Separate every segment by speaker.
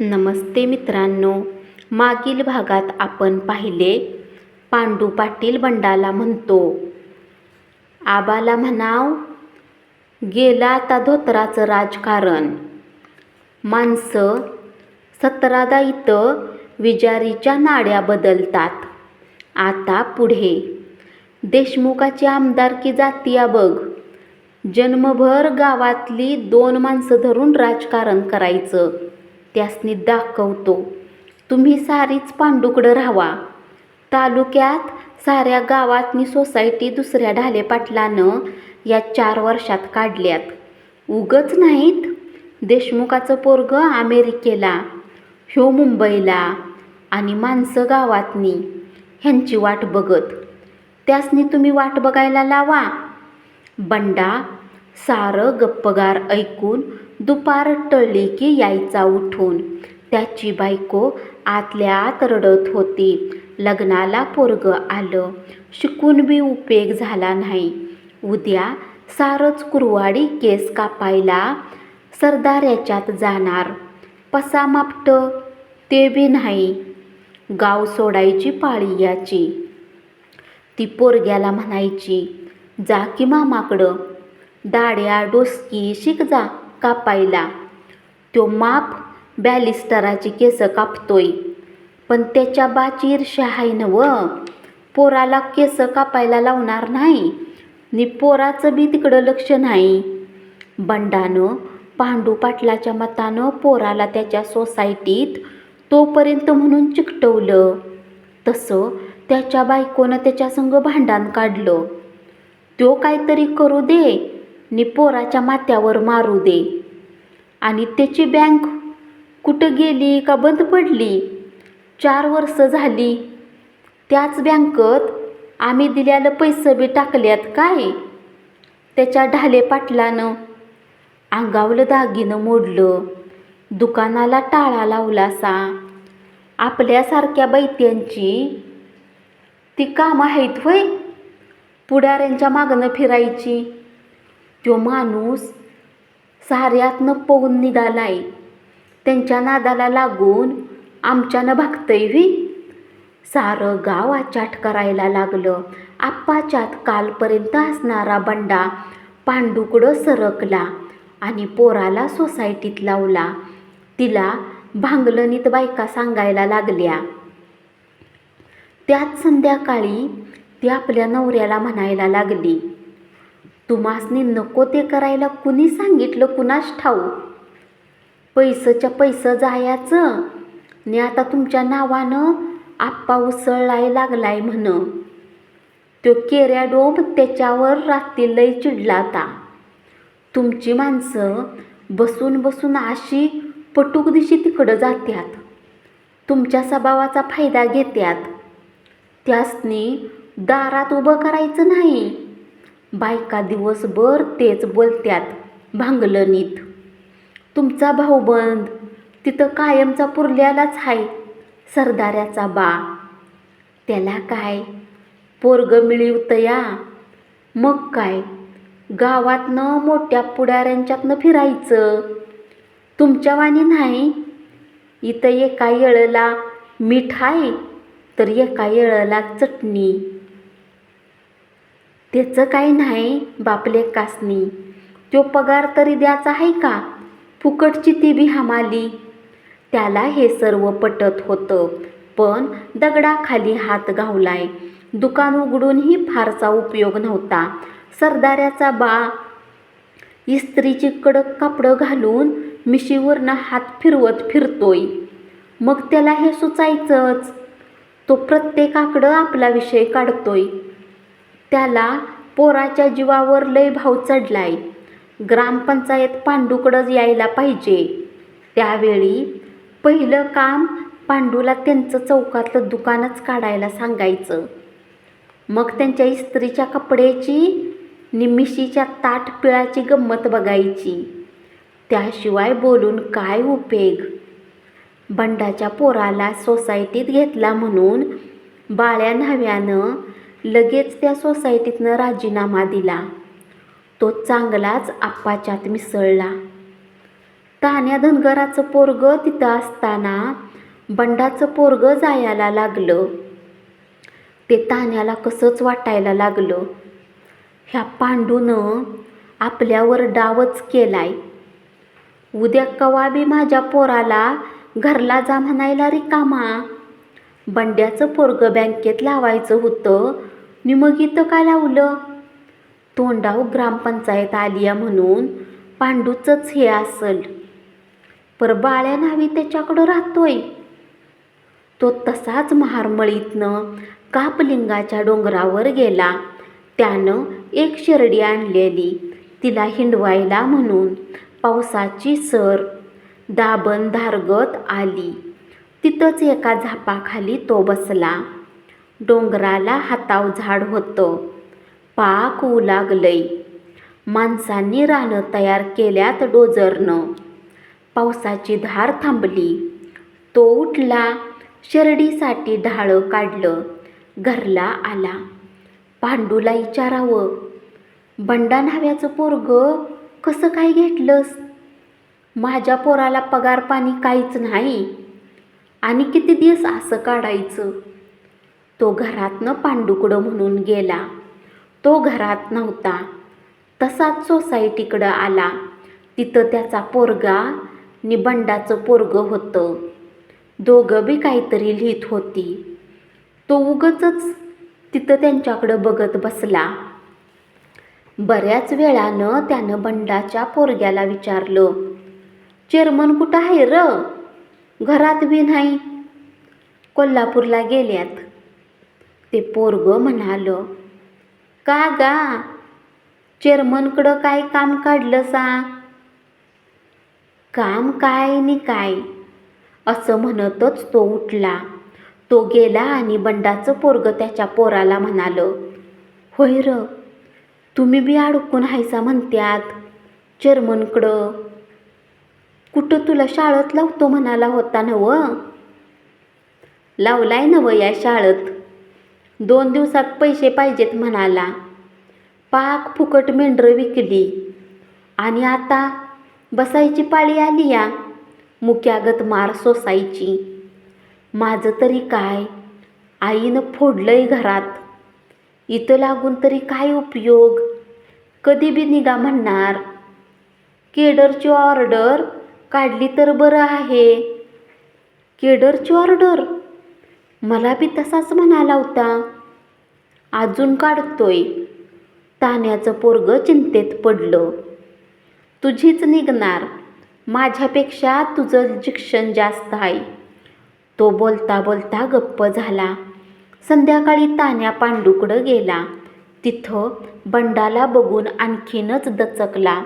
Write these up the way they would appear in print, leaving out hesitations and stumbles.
Speaker 1: नमस्ते मित्रांनो. मागील भागात आपण पाहिले पांडू पाटील बंडाला म्हणतो, आबाला म्हणाव गेला आता धोत्राचं राजकारण. माणसं सतरादा इथं विजारीच्या नाड्या बदलतात. आता पुढे देशमुखाची आमदारकी जातीया बघ. जन्मभर गावातली 2 माणसं धरून राजकारण करायचं. त्यासनी दाखवतो. तुम्ही सारीच पांडूकडं राहावा. तालुक्यात साऱ्या गावातनी सोसायटी दुसऱ्या ढाले पाटलानं या 4 वर्षात काढल्यात. उगच नाहीत. देशमुखाचं पोरगं अमेरिकेला, ह्यो मुंबईला आणि माणसं गावातनी ह्यांची वाट बघत. त्यासनी तुम्ही वाट बघायला लावा. बंडा सारं गप्पगार ऐकून दुपार टळली की यायचा उठून. त्याची बायको आतल्या आत रडत होती. लग्नाला पोरगं आलं, शिकून बी उपयोग झाला नाही. उद्या सारंच कुरवाडी केस कापायला सरदाऱ्याच्यात जाणार. पसा मापट ते बी नाही. गाव सोडायची पाळी याची. ती पोरग्याला म्हणायची, जा की मामाकडं, दाड्या डोसकी शिक जा कापायला. तो माप बॅलिस्टराची केस कापतोय. पण त्याच्या बाची ईर्ष्या आहे नव. पोराला केस कापायला लावणार नाही नि पोराचं बी तिकडं लक्ष नाही. बंडानं पांडू पाटलाच्या मतानं पोराला त्याच्या सोसायटीत तोपर्यंत म्हणून चिकटवलं. तसं त्याच्या बायकोनं त्याच्यासंग भांडण काढलं. तो काहीतरी करू दे नि पोराच्या माथ्यावर मारू दे. आणि त्याची बँक कुठं गेली का बंद पडली? 4 वर्ष झाली. त्याच बँकेत आम्ही दिल्यालं पैसे बी टाकल्यात काय? त्याच्या ढाले पाटलानं अंगावलं दागिनं मोडलं. दुकानाला टाळा लावलासा. आपल्यासारख्या बैत्यांची ती कामं आहेत होय पुढाऱ्यांच्या मागणं फिरायची. तो माणूस साऱ्यातनं पळून निघालाय. त्यांच्या नादाला लागून आमच्यानं भागतय व्ही. सारं गाव आचाट करायला लागलं. आप्पाच्यात कालपर्यंत असणारा बंडा पांडूकडं सरकला आणि पोराला सोसायटीत लावला. तिला भांगलनीत बायका सांगायला लागल्या. त्याच संध्याकाळी ती आपल्या नवऱ्याला म्हणायला लागली, तुम्हासनी नको ते करायला कुणी सांगितलं कुणास ठाऊक. पैसच्या पैसं जायचं नि आता तुमच्या नावानं आप्पा उसळलाय लागलाय म्हण. तो केऱ्या डोब त्याच्यावर रात्री लय चिडलाता. तुमची माणसं बसून बसून अशी पटुक दिशी तिकडं जात्यात. तुमच्या स्वभावाचा फायदा घेत्यात. त्यासनी दारात उभं करायचं नाही. बायका दिवसभर तेच बोलत्यात भांगलनीत. तुमचा भाऊबंद तिथं कायमचा पुरल्यालाच आहे सरदाऱ्याचा बा. त्याला काय पोरगं मिळवतया. मग काय गावातनं मोठ्या पुढाऱ्यांच्यातनं फिरायचं. तुमच्यावानी नाही. इथं एका येळेला मीठ आहे तर एका येळेला चटणी. त्याचं काही नाही बापलेकासनी. तो पगार तरी द्यायचा आहे का? फुकटची ती बी हमाली. त्याला हे सर्व पटत होतं. पण दगडाखाली हात घावलाय. दुकान उघडूनही फारसा उपयोग नव्हता. सरदाऱ्याचा बा इस्त्रीची कडक कापडं घालून मिशीवरनं हात फिरवत फिरतोय. मग त्याला हे सुचायचंच. तो प्रत्येकाकडं आपला विषय काढतोय. त्याला पोराच्या जीवावर लय भाव चढलाय. ग्रामपंचायत पांडूकडंच यायला पाहिजे. त्यावेळी पहिलं काम पांडूला त्यांचं चौकातलं दुकानच काढायला सांगायचं. मग त्यांच्या इस्त्रीच्या कपड्याची निमिशीच्या ताट पिळाची गंमत बघायची. त्याशिवाय बोलून काय उपयोग. बंडाच्या पोराला सोसायटीत घेतला म्हणून बाळ्या न्हाव्यानं लगेच त्या सोसायटीतनं राजीनामा दिला. तो चांगलाच आप्पाच्यात मिसळला. तान्या धनगराचं पोरगं तिथं असताना बंडाचं पोरगं जायला लागलं. ते तान्याला कसंच वाटायला लागलं, ह्या पांडूनं आपल्यावर डावच केलाय. उद्या कवा बी माझ्या पोराला घरला जा म्हणायला रिकामा. बंड्याचं पोरगं बँकेत लावायचं होतं नि मग इथं काय लावलं. तोंडाव ग्रामपंचायत आलीया म्हणून पांडूचंच हे असल. पर बाळ्या न्हावी त्याच्याकडं राहतोय. तो तसाच महारमळीतनं कापलिंगाच्या डोंगरावर गेला. त्यानं एक शिर्डी आणलेली तिला हिंडवायला म्हणून. पावसाची सर दाबण धारगत आली. तिथंच एका झापाखाली तो बसला. डोंगराला हाताव झाड होतं. पाक ऊ लागलंय. माणसांनी रानं तयार केल्यात डोजरनं. पावसाची धार थांबली. तो उठला. शिर्डीसाठी ढाळं काढलं. घरला आला. पांडूला विचारावं, बंडा न्हाव्याचं पोरगं कसं काय घेतलंस? माझ्या पोराला पगार पाणी काहीच नाही आणि किती दिवस असं काढायचं? तो घरातनं पांडूकडं म्हणून गेला. तो घरात नव्हता. तसाच सोसायटीकडं आला. तिथं त्याचा पोरगा नि बंडाचं पोरगं होतं. दोघं बी काहीतरी लिहित होती. तो उगचच तिथं त्यांच्याकडं बघत बसला. बऱ्याच वेळानं त्यानं बंडाच्या पोरग्याला विचारलं, चेअरमन कुठं आहे र? घरात बी नाही. कोल्हापूरला गेल्यात. ते पोरगं म्हणालं, का गा? चेअरमनकडं काय काम काढलं सा? काम काय नि काय असं म्हणतच तो उठला. तो गेला आणि बंडाचं पोरगं त्याच्या पोराला म्हणालं, होय र, तुम्ही बी अडकून हायसा म्हणत्यात चेअरमनकडं. कुठं तुला शाळेत लावतो म्हणाला होता नव? लावलाय नव या शाळेत. 2 दिवसात पैसे पाहिजेत म्हणाला. पाक फुकट मेंढरं विकली आणि आता बसायची पाळी आली या मुक्यागत मार सोसायची. माझं तरी काय, आईनं फोडलंय घरात. इथं लागून तरी काय उपयोग? कधी बी निघा म्हणणार. केडरची ऑर्डर काढली तर बरं आहे. केडरची ऑर्डर? मला बी तसाच म्हणाला होता. अजून काढतोय. तान्याचं पोरगं चिंतेत पडलं. तुझीच निघणार. माझ्यापेक्षा तुझं शिक्षण जास्त आहे. तो बोलता बोलता गप्प झाला. संध्याकाळी तान्या पांडूकडं गेला. तिथं बंडाला बघून आणखीनच दचकला.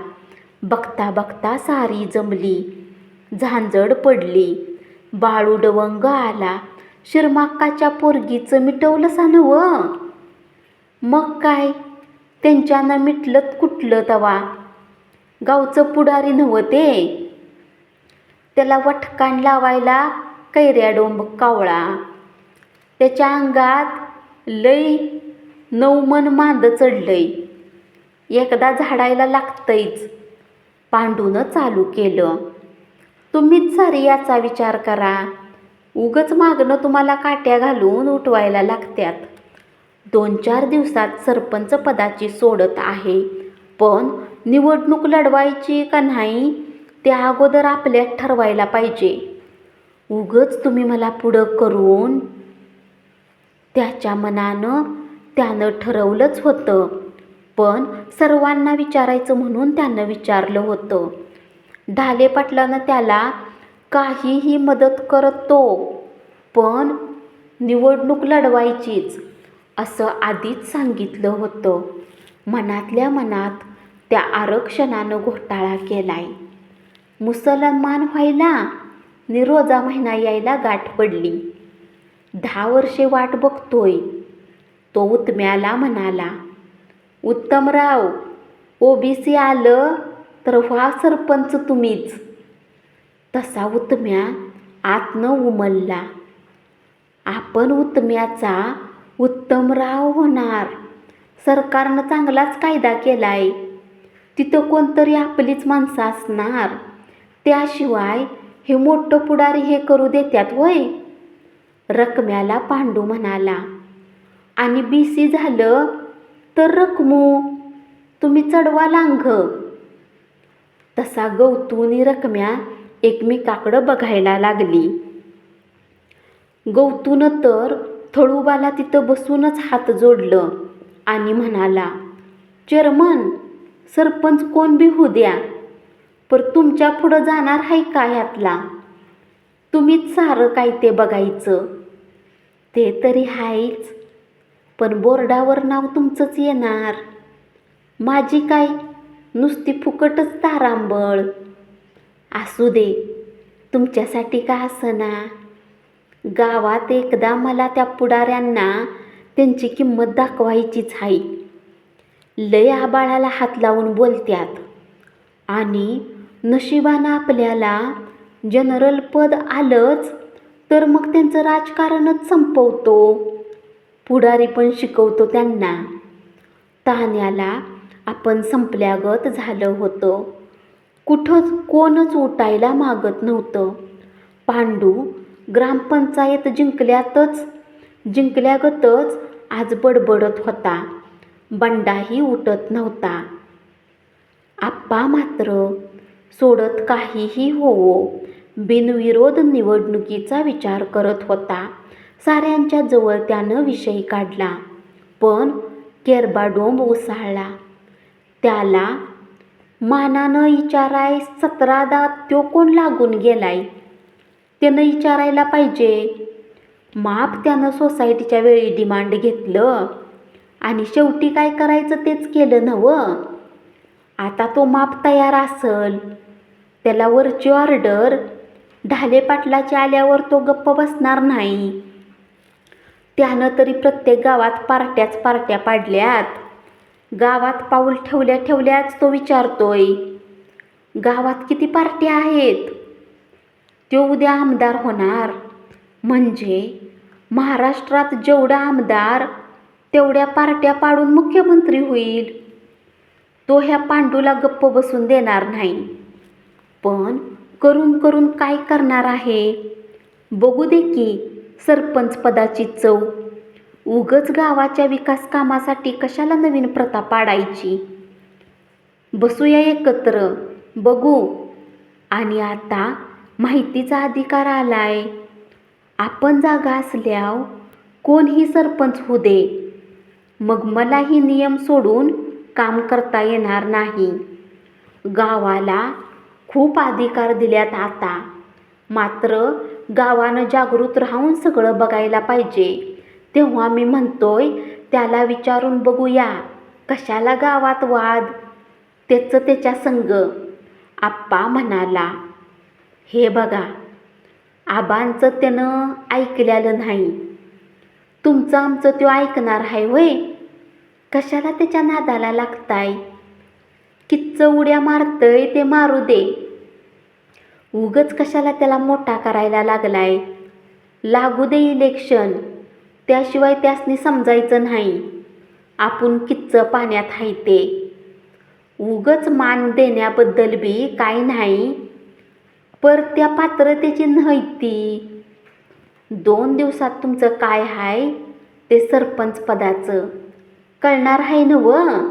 Speaker 1: बघता बघता सारी जमली. झांजड पडली. बाळू डवंग आला. शिरमाक्काच्या पोरगीचं मिटवलं सा नव? मग काय, त्यांच्यानं मिटलं कुठलं तवा? गावचं पुढारी नव्ह ते. त्याला वटकान लावायला कैऱ्या डोंब कावळा. त्याच्या अंगात लय 9 मन मांद चढलंय. एकदा झाडायला लागतंयच. पांडूनं चालू केलं, तुम्हीच सारी याचा विचार करा. उगच मागणं तुम्हाला काट्या घालून उठवायला लागत्यात. 2-4 दिवसात सरपंच पदाची सोडत आहे. पण निवडणूक लढवायची का नाही ते अगोदर आपल्यात ठरवायला पाहिजे. उगच तुम्ही मला पुढं करून. त्याच्या मनानं त्यानं ठरवलंच होतं, पण सर्वांना विचारायचं म्हणून त्यानं विचारलं होतं. ढाले पाटलानं त्याला काहीही मदत करतो, पण निवडणूक लढवायचीच असं आधीच सांगितलं होतं. मनातल्या मनात त्या आरक्षणानं घोटाळा केलाय. मुसलमान व्हायला नि रोजा महिना यायला गाठ पडली. 10 वर्षे वाट बघतोय. तो उत्म्याला म्हणाला, उत्तमराव, ओबीसी आलं तर व्हा सरपंच तुम्हीच. तसा उत्म्या आतनं उमलला. आपण उत्म्याचा उत्तमराव होणार. सरकारनं चांगलाच कायदा केलाय. तिथं कोणतरी आपलीच माणसं असणार. त्याशिवाय हे मोठं पुढारी हे करू देत्यात वय? रकम्याला पांडू म्हणाला. आणि बीसी झालं तर रकमू, तुम्ही चढवा लांघ. तसा गौतूनी रकम्या एकमेकाकडं बघायला लागली. गौतून तर थळूबाला तिथं बसूनच हात जोडलं आणि म्हणाला, चेअरमन सरपंच कोण बी होऊ द्या, पर तुमच्या पुढं जाणार आहे का ह्यातला? तुम्हीच सारं काय ते बघायचं. ते तरी आहेच, पण बोर्डावर नाव तुमचंच येणार. माझी काय नुसती फुकटच तारांबळ. असू दे, तुमच्यासाठी का असना. गावात एकदा मला त्या पुढाऱ्यांना त्यांची किंमत दाखवायचीच आहे. लय आबाळाला हात लावून बोलत्यात आणि नशिबानं आपल्याला जनरल पद आलंच तर मग त्यांचं राजकारणच संपवतो. पुढारी पण शिकवतो त्यांना. तान्याला आपण संपल्यागत झालं होतं. कुठंच कोणच उठायला मागत नव्हतं. पांडू ग्रामपंचायत जिंकल्यागतच आज बडबडत होता. बंडाही उठत नव्हता. आप्पा मात्र सोडत काहीही होवो बिनविरोध निवडणुकीचा विचार करत होता. साऱ्यांच्या जवळ त्यानं विषय काढला, पण केरबाडोंब उसळला. त्याला मानानं विचाराय 17 दात त्यो कोण लागून गेलाय? त्यानं विचारायला पाहिजे. माप त्यानं सोसायटीच्या वेळी डिमांड घेतलं आणि शेवटी काय करायचं तेच केलं नवं. आता तो माप तयार असल. त्याला वरची ऑर्डर ढाले पाटलाची आल्यावर तो गप्प बसणार नाही. त्यानं तरी प्रत्येक गावात पार्ट्या पाडल्यात. गावात पाऊल ठेवल्याच तो विचारतोय, गावात किती पार्ट्या आहेत? तो उद्या आमदार होणार, म्हणजे महाराष्ट्रात जेवढा आमदार तेवढ्या पार्ट्या पाडून मुख्यमंत्री होईल. तो ह्या पांडूला गप्प बसून देणार नाही. पण करून करून काय करणार आहे? बघू दे की सरपंच पदाची चव. उगच गावाच्या विकास कामासाठी कशाला नवीन प्रथा पाडायची? बसूया एकत्र, बघू. आणि आता माहितीचा अधिकार आलाय. आपण जागा असल्यावर कोणही सरपंच होऊ दे, मग मलाही नियम सोडून काम करता येणार नाही. गावाला खूप अधिकार दिल्यात आता. मात्र गावानं जागृत राहून सगळं बघायला पाहिजे. तेव्हा मी म्हणतोय त्याला विचारून बघूया. कशाला गावात वाद? त्याचं त्याच्या संग. आप्पा म्हणाला, हे बघा, आबांचं त्यानं ऐकलेलं नाही. तुमचं आमचं त्यो ऐकणार आहे व्हय? कशाला त्याच्या नादाला लागताय? किच्च उड्या मारतय ते मारू दे. उगच कशाला त्याला मोठा करायला लागलाय? लागू दे इलेक्शन, त्याशिवाय त्यासनी समजायचं नाही आपण किच्च पाण्यात आहे ते. उगच मान देण्याबद्दल बी काय नाही, पर त्या पात्रतेची नव्हती. 2 दिवसात तुमचं काय आहे ते सरपंच पदाचं कळणार आहे नव्हं?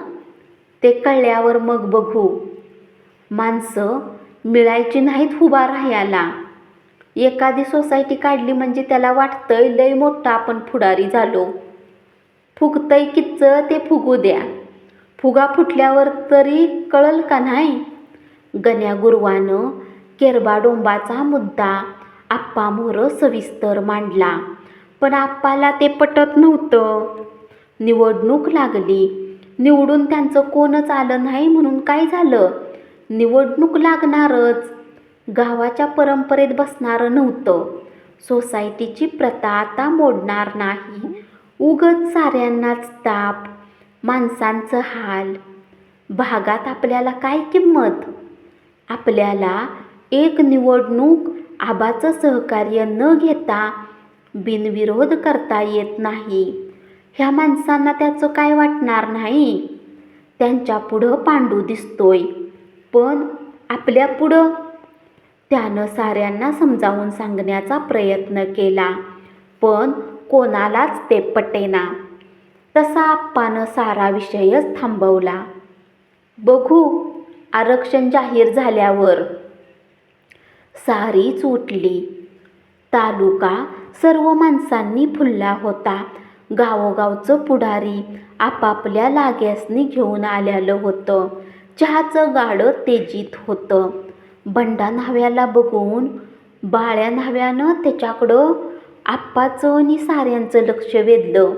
Speaker 1: ते कळल्यावर मग बघू. माणसं मिळायची नाहीत उभा राहायला. एखादी सोसायटी काढली म्हणजे त्याला वाटतंय लय मोठा आपण पुढारी झालो. फुगतंय किच्च ते फुगू द्या. फुगा फुटल्यावर तरी कळल का नाही? गण्या गुरुवानं केरबाडोंबाचा मुद्दा आप्पामोर सविस्तर मांडला, पण आप्पाला ते पटत नव्हतं. निवडणूक लागली. निवडून त्यांचं कोणच आलं नाही म्हणून काय झालं? निवडणूक लागणारच. गावाच्या परंपरेत बसणारं नव्हतं. सोसायटीची प्रथा आता मोडणार नाही. उगच साऱ्यांनाच ताप, माणसांचं हाल. भागात आपल्याला काय किंमत? आपल्याला एक निवडणूक आबाचं सहकार्य न घेता बिनविरोध करता येत नाही. ह्या माणसांना त्याचं काय वाटणार नाही. त्यांच्या पुढं पांडू दिसतोय, पण आपल्या पुढं त्यानं साऱ्यांना समजावून सांगण्याचा प्रयत्न केला, पण कोणालाच ते पटेना. तसा आप्पानं सारा विषयच थांबवला. बघू आरक्षण जाहीर झाल्यावर. सारीच उठली. तालुका सर्व माणसांनी फुलला होता. गावोगावचं पुढारी आपापल्या लाग्यासनी घेऊन आलेलं होतं. चहाचं गाडं तेजीत होतं. बंडा न्हाव्याला बघून बाळ्या न्हाव्यानं त्याच्याकडं आप्पाचं आणि साऱ्यांचं लक्ष वेधलं.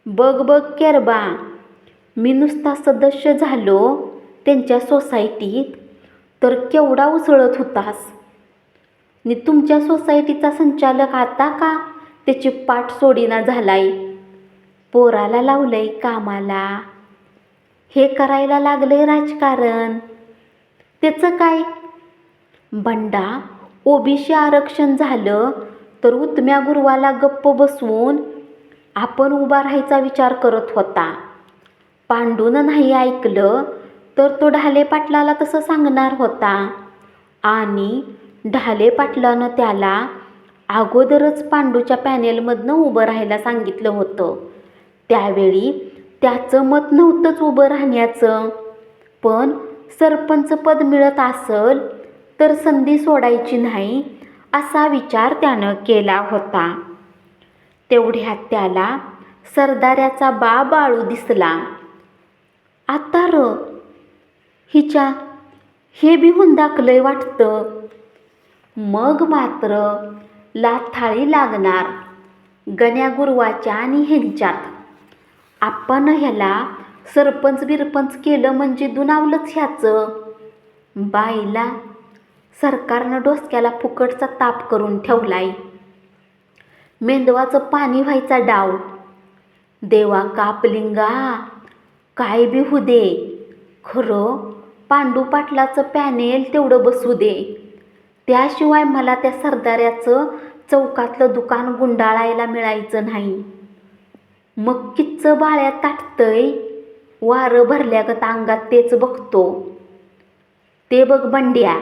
Speaker 1: बघ बघ केरबा, मी नुसता सदस्य झालो त्यांच्या सोसायटीत तर केवढा उसळत होतास. नि तुमच्या सोसायटीचा संचालक आता का त्याची पाठ सोडीना झालाय. पोराला लावलंय कामाला, हे करायला लागलंय राजकारण. त्याचं काय. बंडा ओबीसी आरक्षण झालं तर उत्म्या गुरुवाला गप्प बसवून आपण उभा राहायचा विचार करत होता. पांडून नाही ऐकलं तर तो ढाले पाटलाला तसं सांगणार होता आणि ढाले पाटलानं त्याला अगोदरच पांडूच्या पॅनेलमधनं उभं राहायला सांगितलं होतं. त्यावेळी त्याचं मत नव्हतंच उभं राहण्याचं, पण सरपंच पद मिळत असल तर संधी सोडायची नाही असा विचार त्यानं केला होता. तेवढ्यात त्याला सरदाऱ्याचा बाळू दिसला. आता हिच्या हे बी हुंदाकलंय वाटतं. मग मात्र लाथाळी लागणार गण्या गुरुवाच्या आणि ह्यांच्यात. आपण ह्याला सरपंच बिरपंच केलं म्हणजे दुनावलंच ह्याचं. बाईला सरकारनं डोसक्याला फुकटचा ताप करून ठेवलाय. मेंदवाचं पाणी व्हायचा डाव. देवा कापलिंगा, काय बी होऊ दे, खरं पांडू पाटलाचं पॅनेल तेवढं बसू दे. त्याशिवाय मला त्या सरदाऱ्याचं चौकातलं दुकान गुंडाळायला मिळायचं नाही. मग किच्च बाळ्या ताटतंय वारं भरल्यागत अंगात तेच बघतो. ते बघ बंड्या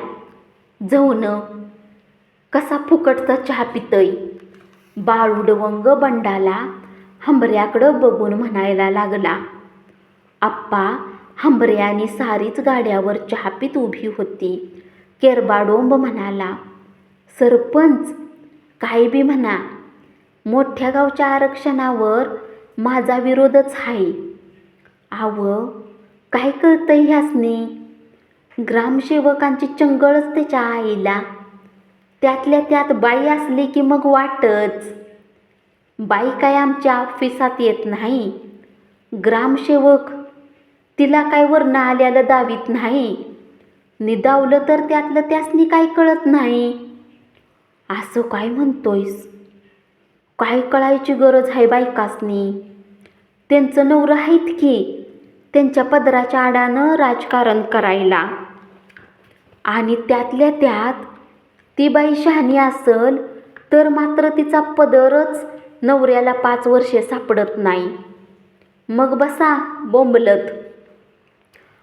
Speaker 1: जाऊन कसा फुकटचा चहा पितय. बाळू डवंग बंडाला हंबऱ्याकडं बघून म्हणायला लागला. आप्पा हंबऱ्या आणि सारीच गाड्यावर चहा पित उभी होती. केरबाडोंब म्हणाला, सरपंच काही बी म्हणा, मोठ्या गावच्या आरक्षणावर माझा विरोधच आहे. आव काय कळतंय ह्यासनी. ग्रामसेवकांची चंगळच त्याच्या आईला. त्यातल्या त्यात बाई असली की मग वाटच. बाई काय आमच्या ऑफिसात येत नाही. ग्रामसेवक तिला काय वरनं आल्याला दावीत नाही. निदावलं तर त्यातलं त्यासनी काय कळत नाही. असं काय म्हणतोयस. काय कळायची गरज आहे बायकासनी. त्यांचं नवरं आहेत की त्यांच्या पदराच्या आडानं राजकारण करायला. आणि त्यातल्या त्यात ती बाई शहाणी असल तर मात्र तिचा पदरच नवऱ्याला 5 वर्षे सापडत नाही. मग बसा बोंबलत.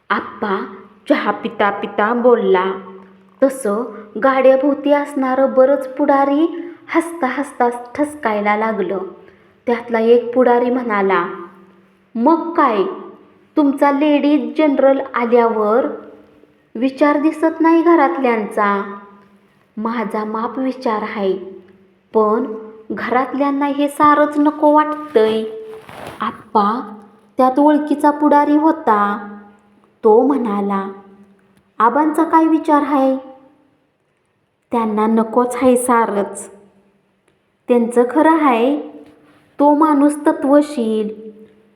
Speaker 1: आप्पा चहा पिता पिता बोलला. तसं गाड्याभोवती असणारं बरंच पुढारी हसता हसता ठसकायला लागलं. त्यातला एक पुढारी म्हणाला, मग काय तुमचा लेडीज जनरल आल्यावर विचार दिसत नाही घरातल्यांचा. माझा माप विचार आहे, पण घरातल्यांना हे सारंच नको वाटतंय. आप्पा त्यात ओळखीचा पुढारी होता. तो म्हणाला, आबांचा काय विचार आहे. त्यांना नकोच आहे सारंच. त्यांचं खरं आहे. तो माणूस तत्वशील.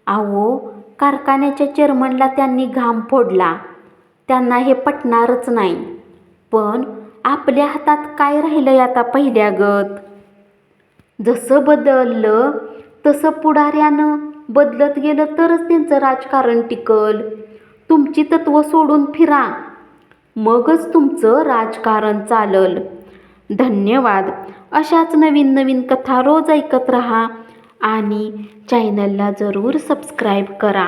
Speaker 1: अहो कारखान्याच्या चेअरमनला त्यांनी घाम फोडला. त्यांना हे पटणारच नाही. पण आपल्या हातात काय राहिलंय आता पहिल्यागत. जसं बदललं तसं पुढाऱ्यानं बदलत गेलं तरच त्यांचं राजकारण टिकल. तुमची तत्व सोडून फिरा, मगच तुमचं राजकारण चालल. धन्यवाद. अशाच नवीन नवीन कथा रोज ऐकत रहा आणि चॅनलला जरूर सबस्क्राईब करा.